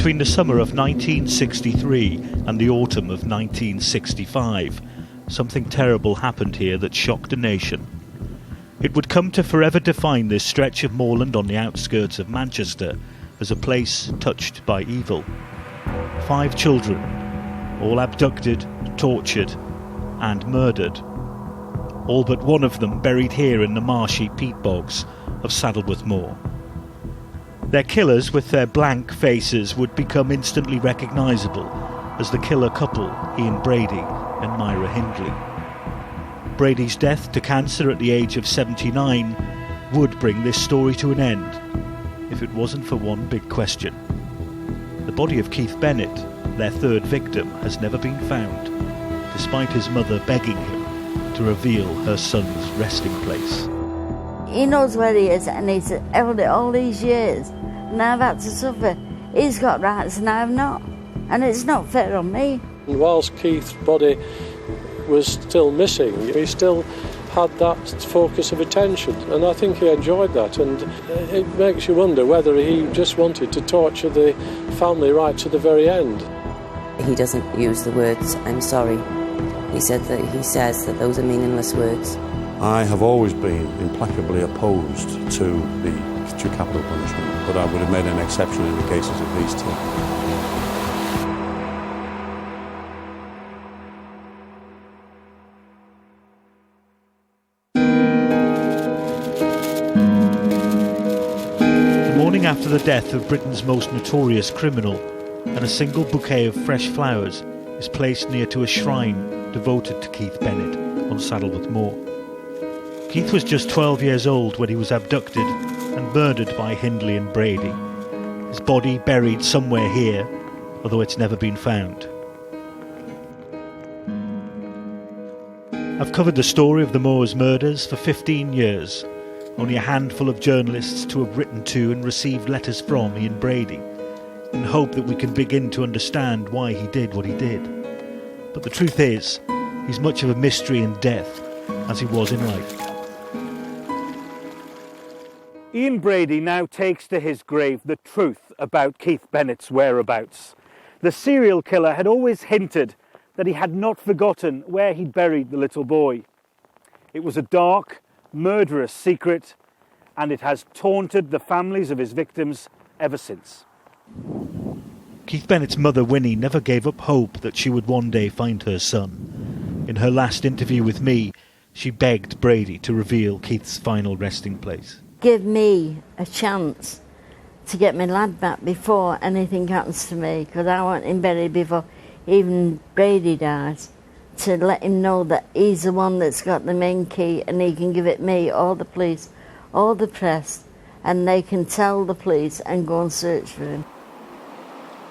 Between the summer of 1963 and the autumn of 1965, something terrible happened here that shocked the nation. It would come to forever define this stretch of moorland on the outskirts of Manchester as a place touched by evil. 5 children, all abducted, tortured and murdered. All but one of them buried here in the marshy peat bogs of Saddleworth Moor. Their killers, with their blank faces, would become instantly recognisable as the killer couple, Ian Brady and Myra Hindley. Brady's death to cancer at the age of 79 would bring this story to an end, if it wasn't for one big question. The body of Keith Bennett, their third victim, has never been found, despite his mother begging him to reveal her son's resting place. He knows where he is, and he's held it all these years, and I've had to suffer. He's got rights and I've not, and it's not fair on me. And whilst Keith's body was still missing, he still had that focus of attention, and I think he enjoyed that, and it makes you wonder whether he just wanted to torture the family right to the very end. He doesn't use the words "I'm sorry." He says that those are meaningless words. I have always been implacably opposed to capital punishment, but I would have made an exception in the cases of these two. The morning after the death of Britain's most notorious criminal, and a single bouquet of fresh flowers is placed near to a shrine devoted to Keith Bennett on Saddleworth Moor. Keith was just 12 years old when he was abducted and murdered by Hindley and Brady. His body buried somewhere here, although it's never been found. I've covered the story of the Moors murders for 15 years. Only a handful of journalists to have written to and received letters from Ian Brady, in hope that we can begin to understand why he did what he did. But the truth is, he's much of a mystery in death, as he was in life. Ian Brady now takes to his grave the truth about Keith Bennett's whereabouts. The serial killer had always hinted that he had not forgotten where he'd buried the little boy. It was a dark, murderous secret, and it has taunted the families of his victims ever since. Keith Bennett's mother, Winnie, never gave up hope that she would one day find her son. In her last interview with me, she begged Brady to reveal Keith's final resting place. Give me a chance to get my lad back before anything happens to me, because I want him buried before even Brady dies, to let him know that he's the one that's got the main key, and he can give it me, or the police, or the press, and they can tell the police and go and search for him.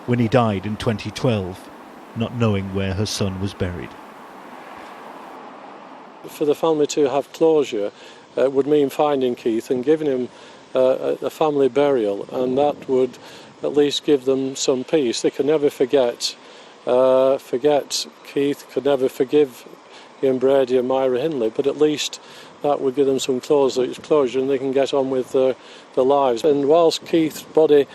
Winnie died in 2012, not knowing where her son was buried. For the family to have closure would mean finding Keith and giving him a family burial, and that would at least give them some peace. They could never forget Keith, could never forgive Ian Brady and Myra Hindley, but at least that would give them some closure and they can get on with their lives. And whilst Keith's body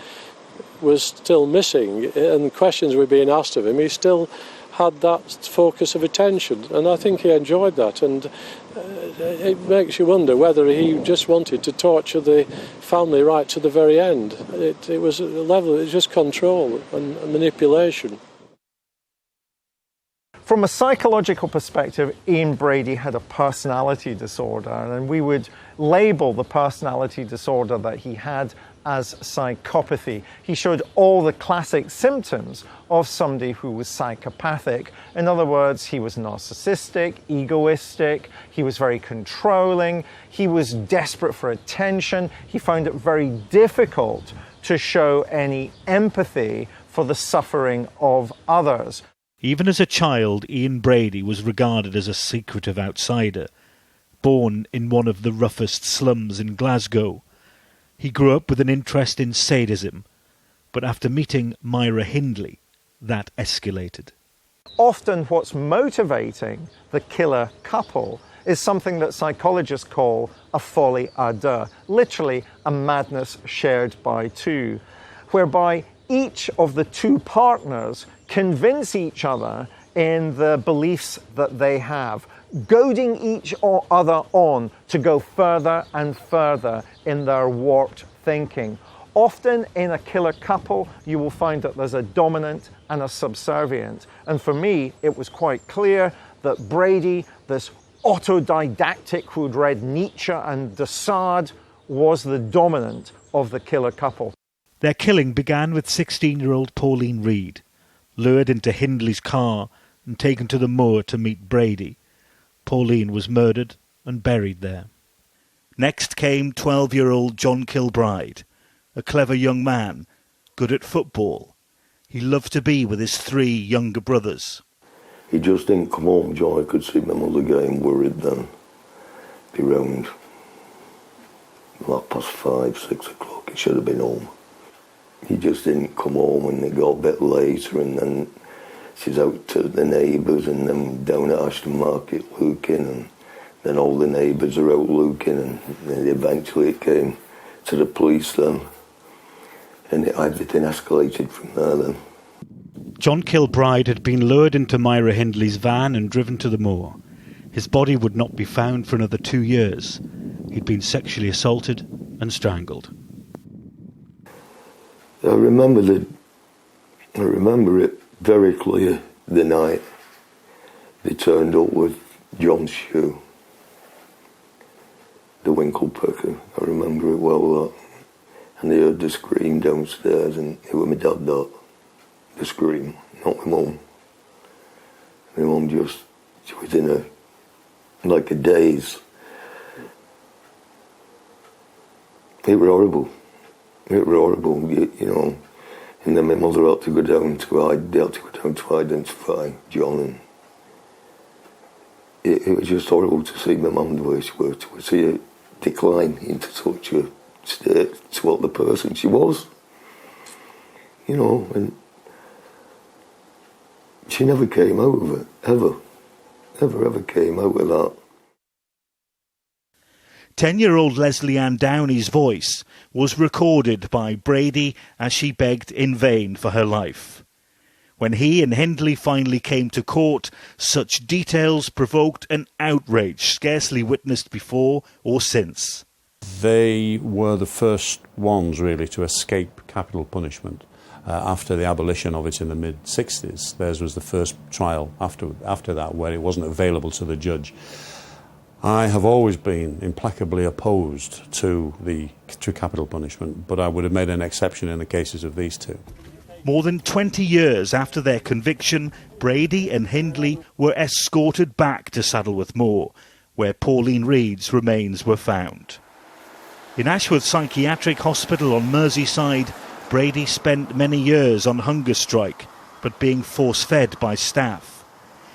was still missing and questions were being asked of him, he still had that focus of attention, and I think he enjoyed that, and it makes you wonder whether he just wanted to torture the family right to the very end. It was a level, it was just control and manipulation. From a psychological perspective, Ian Brady had a personality disorder, and we would label the personality disorder that he had as psychopathy. He showed all the classic symptoms of somebody who was psychopathic. In other words, he was narcissistic, egoistic, he was very controlling, he was desperate for attention, he found it very difficult to show any empathy for the suffering of others. Even as a child, Ian Brady was regarded as a secretive outsider. Born in one of the roughest slums in Glasgow, he grew up with an interest in sadism, but after meeting Myra Hindley, that escalated. Often what's motivating the killer couple is something that psychologists call a folie à deux, literally a madness shared by two, whereby each of the two partners convince each other in the beliefs that they have, goading each other on to go further and further in their warped thinking. Often in a killer couple, you will find that there's a dominant and a subservient. And for me, it was quite clear that Brady, this autodidactic who'd read Nietzsche and de Sade, was the dominant of the killer couple. Their killing began with 16-year-old Pauline Reed, lured into Hindley's car and taken to the moor to meet Brady. Pauline was murdered and buried there. Next came 12-year-old John Kilbride, a clever young man, good at football. He loved to be with his 3 younger brothers. He just didn't come home, John. I could see my mother getting worried then. Be round 5:30, 6 o'clock. He should have been home. He just didn't come home, and it got a bit later, and then she's out to the neighbours and then down at Ashton Market looking, and then all the neighbours are out looking, and then eventually it came to the police then, and everything escalated from there then. John Kilbride had been lured into Myra Hindley's van and driven to the moor. His body would not be found for another 2 years. He'd been sexually assaulted and strangled. I remember it very clear the night they turned up with John's shoe, the winkle picker. I remember it well, that. And they heard the scream downstairs, and it was my dad, that. The scream, not my mum. My mum she was in a daze. It was horrible. It was horrible, you know. And then my mother had to go down to identify John, and it was just horrible to see my mum the way she was, to see her decline into such a state to what the person she was. You know, and she never came out of it, ever came out of that. 10-year-old Leslie Ann Downey's voice was recorded by Brady as she begged in vain for her life. When he and Hindley finally came to court, such details provoked an outrage scarcely witnessed before or since. They were the first ones, really, to escape capital punishment. After the abolition of it in the mid-60s, theirs was the first trial after that where it wasn't available to the judge. I have always been implacably opposed to capital punishment, but I would have made an exception in the cases of these two. More than 20 years after their conviction, Brady and Hindley were escorted back to Saddleworth Moor, where Pauline Reed's remains were found. In Ashworth Psychiatric Hospital on Merseyside, Brady spent many years on hunger strike, but being force-fed by staff.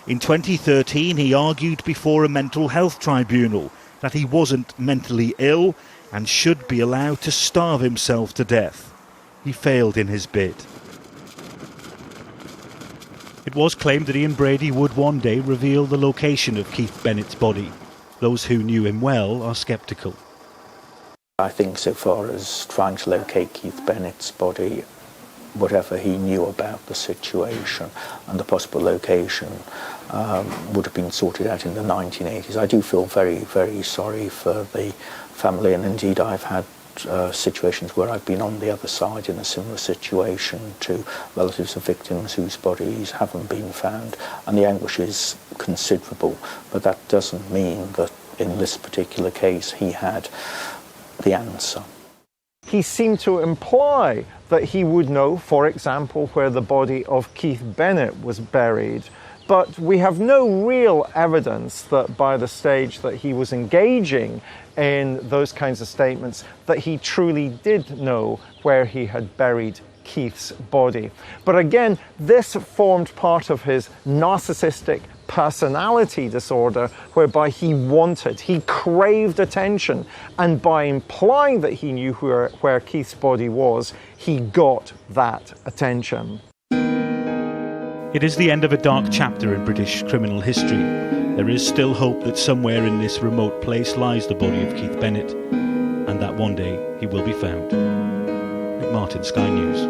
In 2013, he argued before a mental health tribunal that he wasn't mentally ill and should be allowed to starve himself to death. He failed in his bid. It was claimed that Ian Brady would one day reveal the location of Keith Bennett's body. Those who knew him well are sceptical. I think so far as trying to locate Keith Bennett's body, whatever he knew about the situation and the possible location would have been sorted out in the 1980s. I do feel very, very sorry for the family, and indeed I've had situations where I've been on the other side in a similar situation to relatives of victims whose bodies haven't been found, and the anguish is considerable, but that doesn't mean that in this particular case he had the answer. He seemed to imply that he would know, for example, where the body of Keith Bennett was buried, but we have no real evidence that by the stage that he was engaging in those kinds of statements that he truly did know where he had buried Keith's body. But again, this formed part of his narcissistic personality disorder, whereby he craved attention, and by implying that he knew where Keith's body was, he got that attention. It is the end of a dark chapter in British criminal history. There is still hope that somewhere in this remote place lies the body of Keith Bennett, and that one day he will be found. Nick Martin, Sky News.